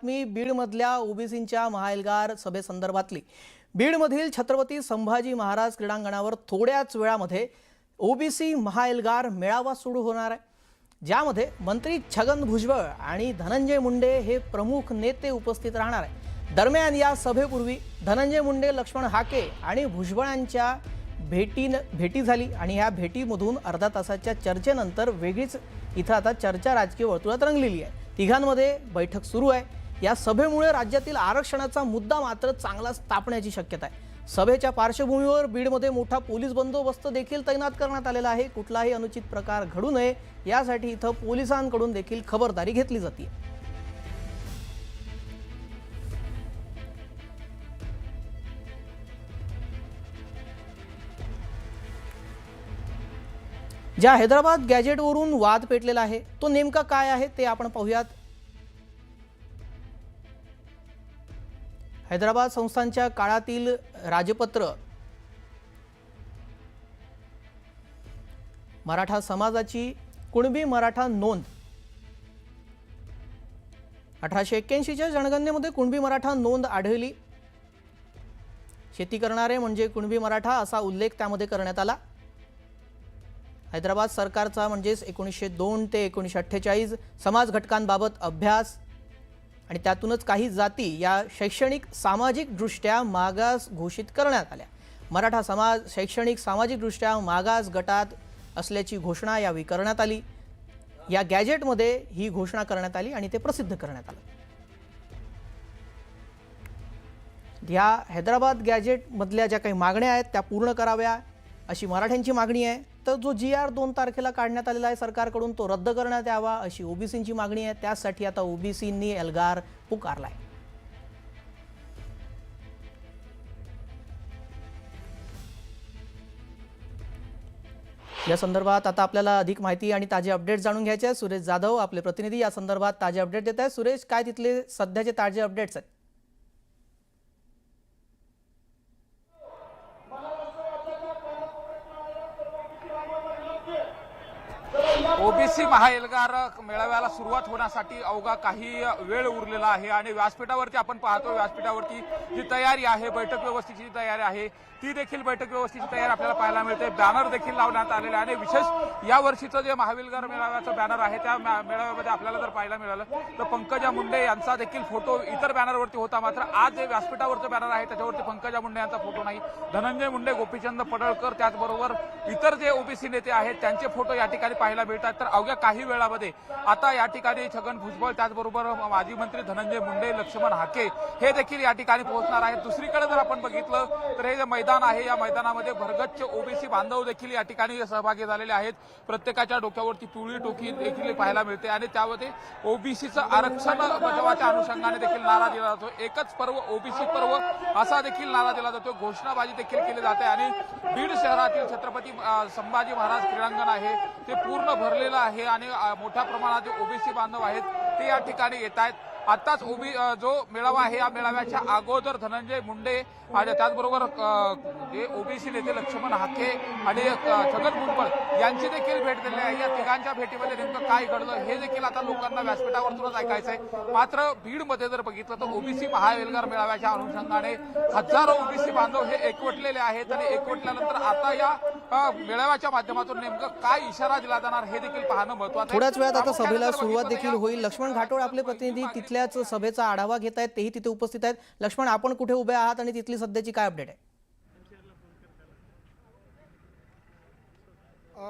बातमी बीडमधल्या ओबीसींच्या महाएल्गार सभेसंदर्भातली। बीडमधील छत्रपती संभाजी महाराज क्रीडांगणावर थोड्याच वेळामध्ये ओबीसी महाएल्गार मेळावा सुरू होणार आहे, ज्यामध्ये मंत्री छगन भुजबळ आणि धनंजय मुंडे हे प्रमुख नेते उपस्थित राहणार आहेत। दरम्यान या सभेपूर्वी धनंजय मुंडे, लक्ष्मण हाके आणि भुजबळांच्या भेटी झाली आणि या भेटीमधून अर्धा तासाच्या चर्चेनंतर वेगळीच इथं आता चर्चा राजकीय वर्तुळात रंगलेली आहे। तिघांमध्ये बैठक सुरू आहे। या सभेमुळे राज्यातील आरक्षणाचा मुद्दा मात्र चांगलाच तापण्याची शक्यता आहे। सभेच्या पार्श्वभूमीवर बीडमध्ये मोठा पोलीस बंदोबस्त देखील तैनात करण्यात आलेला आहे। कुठलाही अनुचित प्रकार घडू नये यासाठी इथं पोलिसांकडून देखील खबरदारी घेतली जाते। ज्या हैदराबाद गॅजेटवरून वाद पेटलेला आहे तो नेमका काय आहे ते आपण पाहूयात। हैदराबाद संस्थांच्या काळातील राजपत्र मराठा समाजाची कुणबी मराठा नोंद 1881च्या जनगणनेमध्ये कुणबी मराठा नोंद आढळली। शेती करणारे म्हणजे कुणबी मराठा असा उल्लेख त्यामध्ये करण्यात आला। हैदराबाद सरकारचा म्हणजेच 1902 ते 1948 समाज घटकांबाबत अभ्यास आणि त्यातूनच काही जाती या शैक्षणिक सामाजिक दृष्ट्या मागास घोषित करण्यात आल्या। मराठा समाज शैक्षणिक सामाजिक दृष्ट्या मागास गटात असल्याची घोषणा यावेळी करण्यात आली। या गॅजेटमध्ये ही घोषणा करण्यात आली आणि ते प्रसिद्ध करण्यात आलं। या हैदराबाद गॅजेट मधल्या ज्या काही मागण्या आहेत त्या पूर्ण कराव्या अशी मराठ्यांची मागणी आहे। तर जो GR 2 तारखेला काढण्यात आलेला आहे सरकारकडून तो रद्द करण्यात यावा अशी ओबीसींची मागणी आहे। त्यासाठी आता ओबीसींनी एल्गार पुकारलाय। या संदर्भात आता आपल्याला अधिक माहिती आणि ताजे अपडेट जाणून घ्यायचे आहेत। सुरेश जाधव आपले प्रतिनिधी या संदर्भात ताजे अपडेट देत आहेत। सुरेश, काय तिथले सध्याचे ताजे अपडेट्स आहेत? ओबीसी महाएल्गार मेळाव्याला सुरुवात होण्यासाठी अवघा काही वेळ उरलेला आहे आणि व्यासपीठावरती आपण पाहतो, व्यासपीठावरती जी तयारी आहे, बैठक व्यवस्थेची तयारी आहे ती देखील बैठक व्यवस्थेची तयारी आपल्याला पाहायला मिळते। बॅनर देखील लावण्यात आलेले आणि विशेष या वर्षीचं जे महाएल्गार मेळाव्याचं बॅनर आहे त्या मेळाव्यामध्ये आपल्याला जर पाहायला मिळालं तर पंकजा मुंडे यांचा देखील फोटो इतर बॅनरवरती होता, मात्र आज जे व्यासपीठावरचं बॅनर आहे त्याच्यावरती पंकजा मुंडे यांचा फोटो नाही। धनंजय मुंडे, गोपीचंद पडळकर त्याचबरोबर इतर जे ओबीसी नेते आहेत त्यांचे फोटो या ठिकाणी पाहायला मिळतात। तर अवघ्या काही वेळामध्ये आता या ठिकाणी छगन भुजबळ त्याचबरोबर माजी मंत्री धनंजय मुंडे, लक्ष्मण हाके हे देखील या ठिकाणी पोहोचणार आहेत। दुसरीकडे जर आपण बघितलं तर हे जे मैदान आहे या मैदानामध्ये भरगच्च ओबीसी बांधव देखील या ठिकाणी सहभागी झालेले आहेत। प्रत्येकाच्या डोक्यावरती पिवळी टोपी देखील पाहायला मिळते आणि त्यामध्ये ओबीसीचं आरक्षण बचावाच्या अनुषंगाने देखील नारा दिला जातो। एकच पर्व ओबीसी पर्व असा देखील नारा दिला जातो। घोषणाबाजी देखील केली जाते आणि बीड शहरातील छत्रपती संभाजी महाराज क्रीडांगण आहे ते पूर्ण भरलेलं आहे आणि मोठ्या प्रमाणात जे ओबीसी बांधव आहेत ते या ठिकाणी येत आहेत। आताच जो मेळावा आहे या मेळाव्याच्या अगोदर धनंजय मुंडे आणि त्याचबरोबर जे ओबीसी नेते लक्ष्मण हाके आणि छगन भुजबळ यांची देखील भेट दिली आहे। या तिघांच्या भेटीमध्ये नेमकं काय घडलं हे देखील आता लोकांना व्यासपीठावरतूनच ऐकायचं आहे। मात्र बीडमध्ये जर बघितलं तर ओबीसी महाएल्गार मेळाव्याच्या अनुषंगाने हजारो ओबीसी बांधव हे एकवटलेले आहेत आणि एकवटल्यानंतर आता या मेळाव्याच्या माध्यमातून नेमकं काय इशारा दिला जाणार हे देखील पाहणं महत्त्वाचं आहे। थोड्याच वेळात आता सभेला सुरुवात देखील होईल। लक्ष्मण घाटोळ आपले प्रतिनिधी तिथल्याच सभेचा आढावा घेत आहेत, तेही तिथे उपस्थित आहेत। लक्ष्मण, आपण कुठे उभे आहात आणि तिथली सध्याची काय अपडेट आहे?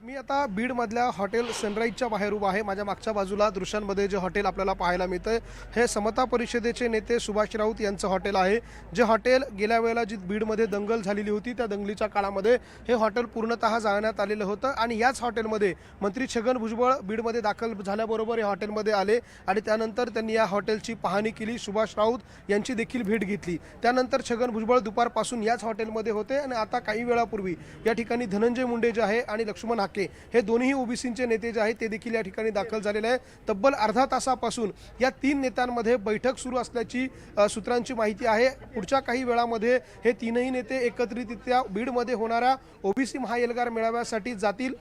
मी आता बीडमधल्या हॉटेल सनराईजच्या बाहेर उभा आहे। माझ्या मागच्या बाजूला दृश्यांमध्ये जे हॉटेल आपल्याला पाहायला मिळतंय हे समता परिषदेचे नेते सुभाष राऊत यांचं हॉटेल आहे। जे हॉटेल गेल्या वेळेला जी बीडमध्ये दंगल झालेली होती त्या दंगलीच्या काळामध्ये हे हॉटेल पूर्णतः जाळण्यात आलेलं होतं आणि याच हॉटेलमध्ये मंत्री छगन भुजबळ बीडमध्ये दाखल झाल्याबरोबर या हॉटेलमध्ये आले आणि त्यानंतर त्यांनी या हॉटेलची पाहणी केली। सुभाष राऊत यांची देखील भेट घेतली। त्यानंतर छगन भुजबळ दुपारपासून याच हॉटेलमध्ये होते आणि आता काही वेळापूर्वी या ठिकाणी धनंजय मुंडे जे आहे आणि लक्ष्मण हाके हे दोन्ही ओबीसीचे नेते जे आहेत ते देखील या ठिकाणी दाखल झालेले आहे। तब्बल अर्धा तासापासून या तीन नेत्यांमध्ये बैठक सुरू असल्याची सूत्रांची माहिती आहे। पुढच्या काही वेळामध्ये हे तीनही नेते एकत्रितरित्या बीडमध्ये होणाऱ्या ओबीसी महाएल्गार मेळाव्यासाठी जातील।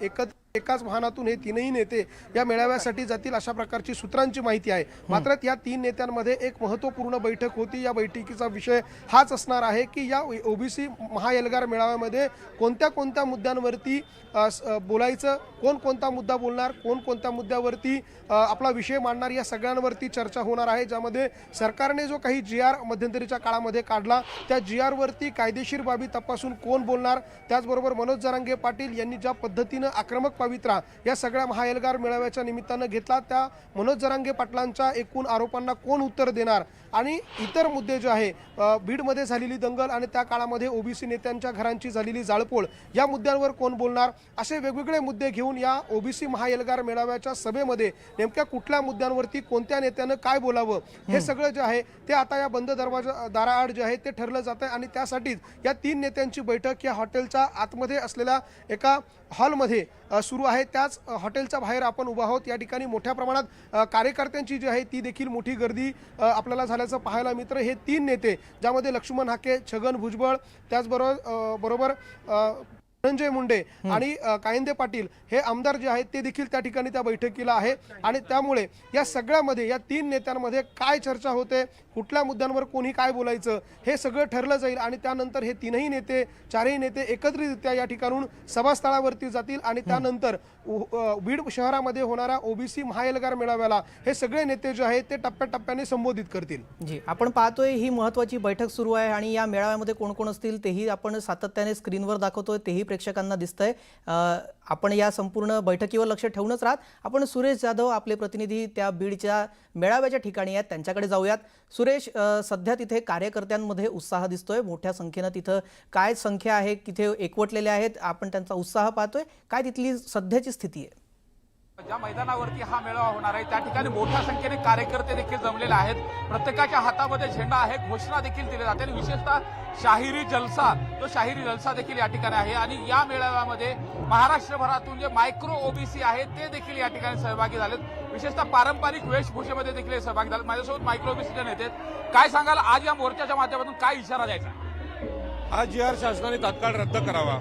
एकाच वाहनातून हे तीनही नेते या मेळाव्यासाठी जातील अशा प्रकारची सूत्रांची माहिती आहे. मात्र या तीन नेत्यांमध्ये एक महत्त्वपूर्ण बैठक होती. या बैठकीचा विषय हाच असणार आहे की या ओबीसी महाएल्गार मेळाव्यामध्ये कोणत्या कोणत्या मुद्द्यांवरती बोलायचं, कोण कोणता मुद्दा बोलणार, कोण कोणत्या मुद्द्यावरती आपला विषय मांडणार, या सगळ्यांवरती चर्चा होणार आहे. ज्यामध्ये सरकारने जो काही GR मध्यंतरीच्या काळामध्ये काढला त्या GR वरती कायदेशीर बाबी तपासून कोण बोलणार, त्याचबरोबर मनोज जरांगे पाटील यांनी ज्या पद्धतीनं आक्रमक पवित्रा या सगळ्या महाएल्गार मेळाव्याच्या निमित्तानं घेतला त्या मनोज जरांगे पाटलांच्या एकूण आरोपांना कोण उत्तर देणार आणि इतर मुद्दे जे आहे बीडमध्ये झालेली दंगल आणि त्या काळामध्ये ओबीसी नेत्यांच्या घरांची झालेली जाळपोळ या मुद्द्यांवर कोण बोलणार, असे वेगवेगळे मुद्दे घेऊन या ओबीसी महाएल्गार मेळाव्याच्या सभेमध्ये नेमक्या कुठल्या मुद्द्यांवरती कोणत्या नेत्यानं काय बोलावं हे सगळं जे आहे ते आता या बंद दाराआड जे आहे ते ठरलं जात आहे. आणि त्यासाठीच या तीन नेत्यांची बैठक या हॉटेलच्या आतमध्ये असलेल्या एका हॉलमध्ये सुरू आहे. त्याच हॉटेलच्या बाहेर आपण उभा आहोत. या ठिकाणी मोठ्या प्रमाणात कार्यकर्त्यांची जी आहे ती देखील मोठी गर्दी आपल्याला झाल्याचं पाहायला मिळतं. हे तीन नेते ज्यामध्ये लक्ष्मण हाके, छगन भुजबळ, त्याचबरोबर धनंजय मुंडे आणि कायंदे पाटील हे आमदार जे आहेत ते देखील त्या ठिकाणी त्या बैठकीला आहे. आणि त्यामुळे या सगळ्यामध्ये या तीन नेत्यांमध्ये काय चर्चा होते, कुठल्या मुद्द्यांवर कोणी काय बोलायचं हे सगळं ठरलं जाईल. आणि त्यानंतर हे तीनही नेते, चारही नेते एकत्रितरित्या या ठिकाणून सभास्थळावरती जातील आणि त्यानंतर बीड शहरामध्ये होणाऱ्या ओबीसी महाएल्गार मेळाव्याला हे सगळे नेते जे आहेत ते टप्प्याटप्प्याने संबोधित करतील. जी, आपण पाहतोय ही महत्त्वाची बैठक सुरू आहे आणि या मेळाव्यामध्ये कोण कोण असतील तेही आपण सातत्याने स्क्रीनवर दाखवतोय, तेही प्रेक्षकांना दिसतंय. आपण या संपूर्ण बैठकीवर लक्ष ठेवूनच राहत. आपण सुरेश जाधव आपले प्रतिनिधी त्या बीडच्या मेळाव्याच्या ठिकाणी आहेत, त्यांच्याकडे जाऊयात. सुरेश, सध्या तिथे कार्यकर्त्यांमध्ये उत्साह दिसतोय, मोठ्या संख्येनं तिथं काय संख्या आहे, तिथे एकवटलेले आहेत, आपण त्यांचा उत्साह पाहतोय, काय तिथली सध्याची स्थिती आहे? ज्या मैदानावरती हा मेळावा होणार आहे त्या ठिकाणी मोठ्या संख्येने कार्यकर्ते देखील जमलेले आहेत. प्रत्येकाच्या हातामध्ये झेंडा आहे, घोषणा देखील दिली जाते आणि विशेषतः शाहिरी जलसा देखील या ठिकाणी आहे. आणि या मेळाव्यामध्ये महाराष्ट्रभरातून जे मायक्रो ओबीसी आहेत ते देखील या ठिकाणी सहभागी झालेत. विशेषतः पारंपरिक वेशभूषेमध्ये देखील सहभागी झालेत. माझ्यासोबत मायक्रो ओबीसीचे नेते आहेत. काय सांगाल, आज या मोर्चाच्या माध्यमातून काय इशारा द्यायचा? हा GR शासनाने तात्काळ रद्द करावा.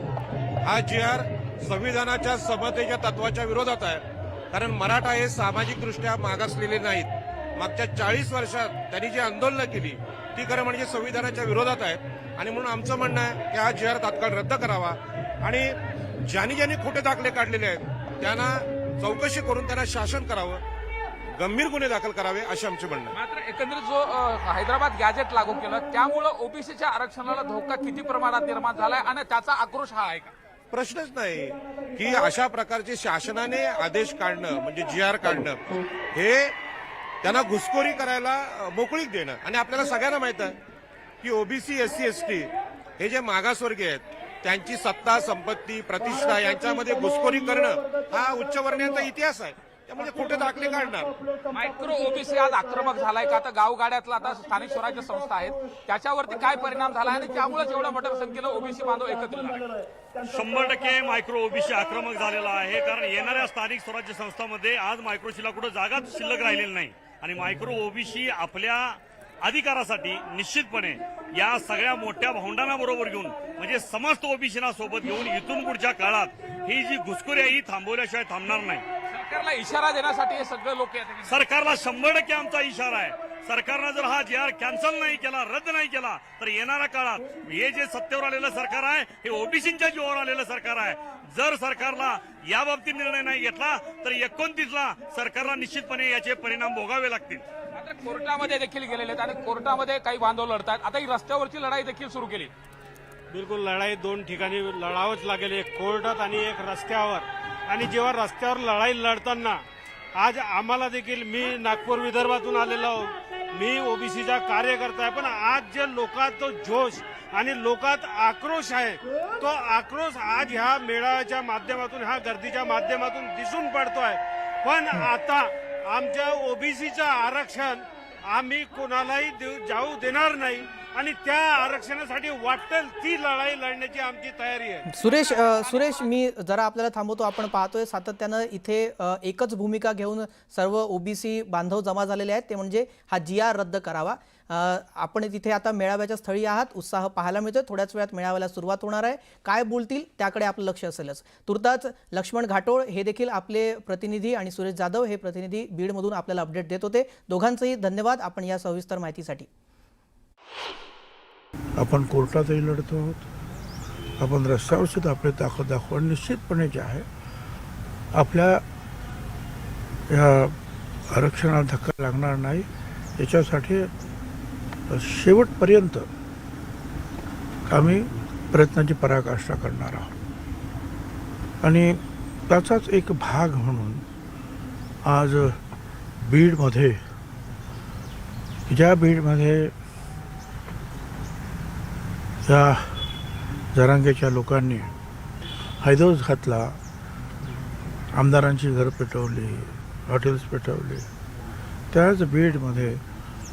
हा GR संविधानाच्या समतेच्या तत्वाच्या विरोधात आहे. कारण मराठा हे सामाजिकदृष्ट्या मागासलेले नाहीत. मागच्या 40 वर्षात त्यांनी जी आंदोलनं केली ती खरं म्हणजे संविधानाच्या विरोधात आहेत. आणि म्हणून आमचं म्हणणं आहे की हा GR तात्काळ रद्द करावा आणि ज्यांनी खोटे दाखले काढलेले आहेत त्यांना चौकशी करून त्यांना शासन करावं, गंभीर गुन्हे दाखल करावे असे आमचे म्हणणं आहे. मात्र एकंदरीत जो हैदराबाद गॅजेट लागू केलं त्यामुळे ओबीसीच्या आरक्षणाला धोका किती प्रमाणात निर्माण झालाय आणि त्याचा आक्रोश हा आहे का? प्रश्नच नाही की अशा प्रकारचे शासनाने आदेश काढणं म्हणजे GR काढणं हे त्यांना घुसखोरी करायला मोकळीक देणं. आणि आपल्याला सगळ्यांना माहित आहे की ओबीसी, SC, ST हे जे मागासवर्गीय आहेत त्यांची सत्ता, संपत्ती, प्रतिष्ठा यांच्यामध्ये घुसखोरी करणं हा उच्चवर्णीयांचा इतिहास आहे. त्यामुळे खोटे दाखले काढणार. मायक्रो ओबीसी आज आक्रमक झालाय का? आता गावगाड्यातला आता स्थानिक स्वराज्य संस्था आहेत त्याच्यावरती काय परिणाम झाला आणि त्यामुळेच एवढ्या मोठ्या संख्येनं ओबीसी बांधव एकत्रित झाले? 100% मायक्रो ओबीसी आक्रमक झालेला आहे. कारण येणाऱ्या स्थानिक स्वराज्य संस्थांमध्ये आज मायक्रोसीला कुठं जागाच शिल्लक राहिलेली नाही. आणि मायक्रो ओबीसी आपल्या अधिकारासाठी निश्चितपणे या सगळ्या मोठ्या भावंडांना बरोबर घेऊन म्हणजे समस्त ओबीसीना सोबत घेऊन इथून पुढच्या काळात ही जी घुसखोरी आहे ही थांबवल्याशिवाय थांबणार नाही. सरकारला इशारा देण्यासाठी हे सगळे लोक येतात. सरकारला 100% आमचा इशारा आहे. सरकारनं जर हा GR कॅन्सल नाही केला, रद्द नाही केला तर येणाऱ्या काळात हे जे सत्तेवर आलेलं सरकार आहे हे ओबीसींच्या जीवावर आलेलं सरकार आहे. जर सरकारला या बाबतीत निर्णय नाही घेतला तर 29ला सरकारला निश्चितपणे याचे परिणाम भोगावे लागतील. मात्र कोर्टामध्ये देखील गेलेले आहेत आणि कोर्टामध्ये काही बांधव लढतात. आता ही रस्त्यावरची लढाई देखील सुरू केली. बिलकुल, लढाई दोन ठिकाणी लढावंच लागेल, एक कोर्टात आणि एक रस्त्यावर. आणि जेव्हा रस्त्यावर लढाई लढताना आज आम्हाला देखील, मी नागपूर विदर्भातून आलेलो आहोत, मी ओबीसीचा कार्यकर्ता आहे, पण आज जे लोकात तो जोश आणि लोकात आक्रोश आहे तो आक्रोश आज ह्या मेळाव्याच्या माध्यमातून, ह्या गर्दीच्या माध्यमातून दिसून पडतोय. पण आता आमच्या ओबीसीचं आरक्षण आम्ही कोणालाही जाऊ देणार नाही. आणि त्या आरक्षणासाठी वाटेल ती लढाई लढण्याची आमची तयारी आहे. सुरेश मी जरा आपल्याला थांबवतो. आपण पाहतोय सातत्यानं इथे एकच भूमिका घेऊन सर्व ओबीसी बांधव जमा झालेले आहेत, ते म्हणजे हा GR रद्द करावा. आपण तिथे आता मेळाव्याच्या स्थळी आहात, उत्साह पाहायला मिळतोय. थोड्याच वेळात मेळाव्याला सुरुवात होणार आहे. काय बोलतील त्याकडे आपलं लक्ष असेलच. तुर्ताच लक्ष्मण घाटोळ हे देखील आपले प्रतिनिधी आणि सुरेश जाधव हे प्रतिनिधी बीडमधून आपल्याला अपडेट देत होते. दोघांचंही धन्यवाद आपण या सविस्तर माहितीसाठी. आपण कोर्टातही लढतो आहोत, आपण रस्त्यावर सुद्धा आपली ताकद दाखवून निश्चितपणे जे आहे आपल्या या आरक्षणाला धक्का लागणार नाही याच्यासाठी शेवटपर्यंत आम्ही प्रयत्नाची पराकाष्ठा करणार आहोत. आणि त्याचाच एक भाग म्हणून आज बीडमध्ये ज्या बीडमध्ये या जरांगेच्या लोकांनी हैदोस घातला, आमदारांची घरं पेटवली, हॉटेल्स पेटवली, त्याच बीडमध्ये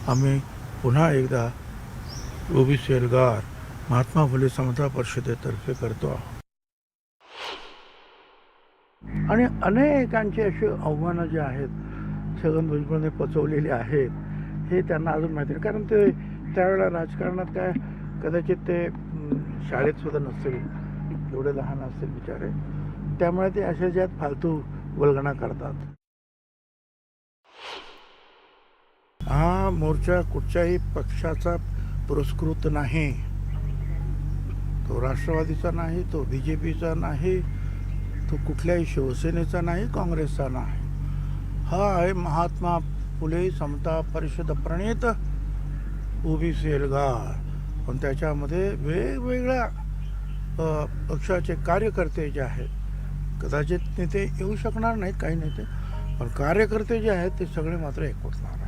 आम्ही पुन्हा एकदा ओबीसी एल्गार महात्मा फुले समता परिषदेतर्फे करतो आहोत. आणि अनेकांची अशी आव्हानं जी आहेत छगन भुजबळने पचवलेली आहेत हे त्यांना अजून माहिती नाही. कारण ते त्यावेळेला राजकारणात काय कदाचित ते शाळेत सुद्धा नसतील, एवढे लहान असतील बिचारे, त्यामुळे ते अशा ज्यात फालतू वल्गणा करतात. हा मोर्चा कुठच्याही पक्षाचा पुरस्कृत नाही, तो राष्ट्रवादीचा नाही, तो BJPचा नाही, तो कुठल्याही शिवसेनेचा नाही, काँग्रेसचा नाही. हा आहे महात्मा फुले समता परिषद प्रणीत ओबीसी एल्गार. पण त्याच्यामध्ये वेगवेगळ्या पक्षाचे कार्यकर्ते जे आहेत, कदाचित नेते येऊ शकणार नाहीत काही नेते, पण कार्यकर्ते जे आहेत ते सगळे मात्र एकवटणार.